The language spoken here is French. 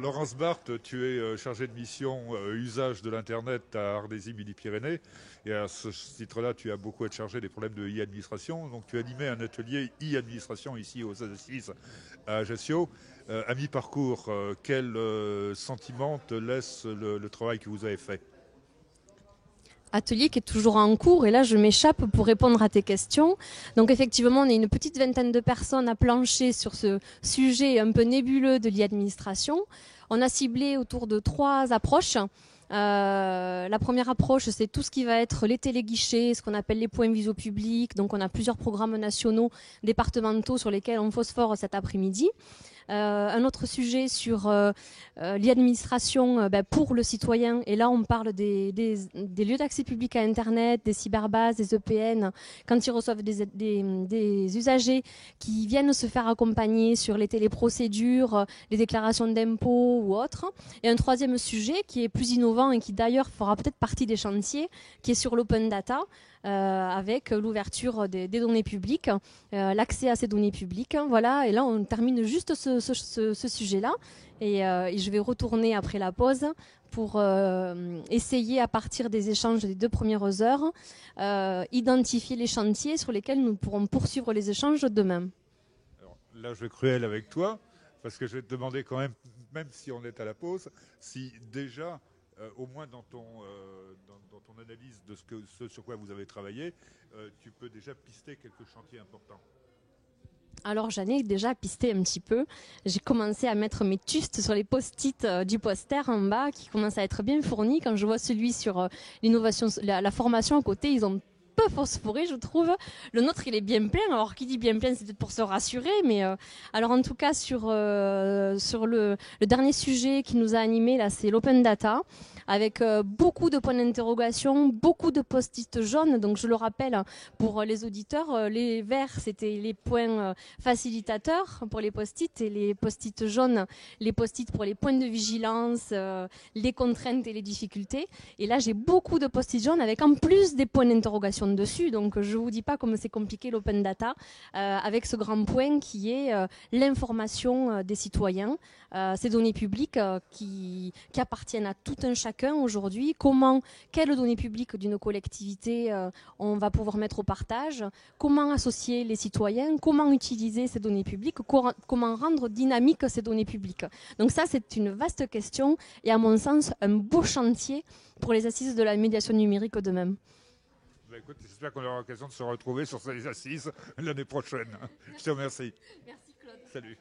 Laurence Barthes, tu es chargée de mission usage de l'Internet à Ardésy Midi-Pyrénées. Et à ce titre-là, tu as beaucoup à te charger des problèmes de e-administration. Donc tu as animé un atelier e-administration ici aux Assises à Ajaccio. À mi-parcours, quel sentiment te laisse le travail que vous avez fait? Atelier qui est toujours en cours et là je m'échappe pour répondre à tes questions. Donc effectivement on est une petite vingtaine de personnes à plancher sur ce sujet un peu nébuleux de l'e-administration. On a ciblé autour de 3 approches. La première approche, c'est tout ce qui va être les téléguichets, ce qu'on appelle les points visio publics. Donc on a plusieurs programmes nationaux, départementaux sur lesquels on phosphore cet après-midi. Un autre sujet sur l'administration pour le citoyen. Et là, on parle des lieux d'accès public à Internet, des cyberbases, des EPN, quand ils reçoivent des usagers qui viennent se faire accompagner sur les téléprocédures, les déclarations d'impôts ou autres. Et un troisième sujet qui est plus innovant et qui d'ailleurs fera peut-être partie des chantiers, qui est sur l'open data. Avec l'ouverture des données publiques, l'accès à ces données publiques. Voilà, et là on termine juste ce sujet-là. Et je vais retourner après la pause pour essayer à partir des échanges des 2 premières heures, identifier les chantiers sur lesquels nous pourrons poursuivre les échanges demain. Alors, là, je vais cruel avec toi, parce que je vais te demander quand même si on est à la pause, si déjà... au moins dans ton analyse de ce sur quoi vous avez travaillé, tu peux déjà pister quelques chantiers importants. Alors j'en ai déjà pisté un petit peu. J'ai commencé à mettre mes tustes sur les post-it du poster en bas qui commencent à être bien fournis. Quand je vois celui sur l'innovation, la formation à côté, ils ont peu phosphoré, je trouve. Le nôtre, il est bien plein. Alors, qui dit bien plein, c'est peut-être pour se rassurer. Mais alors, en tout cas, sur le dernier sujet qui nous a animés, là, c'est l'open data, avec beaucoup de points d'interrogation, beaucoup de post-it jaunes. Donc, je le rappelle pour les auditeurs, les verts, c'était les points facilitateurs pour les post-it, et les post-it jaunes, les post-it pour les points de vigilance, les contraintes et les difficultés. Et là, j'ai beaucoup de post-it jaunes avec en plus des points d'interrogation dessus. Donc, je vous dis pas comme c'est compliqué l'open data, avec ce grand point qui est l'information des citoyens, ces données publiques qui appartiennent à tout un chacun aujourd'hui. Quelles données publiques d'une collectivité on va pouvoir mettre au partage, comment associer les citoyens, comment utiliser ces données publiques, comment rendre dynamiques ces données publiques. Donc ça, c'est une vaste question et à mon sens, un beau chantier pour les assises de la médiation numérique de même. Bah écoute, j'espère qu'on aura l'occasion de se retrouver sur ces assises l'année prochaine. Merci. Je te remercie. Merci Claude. Salut.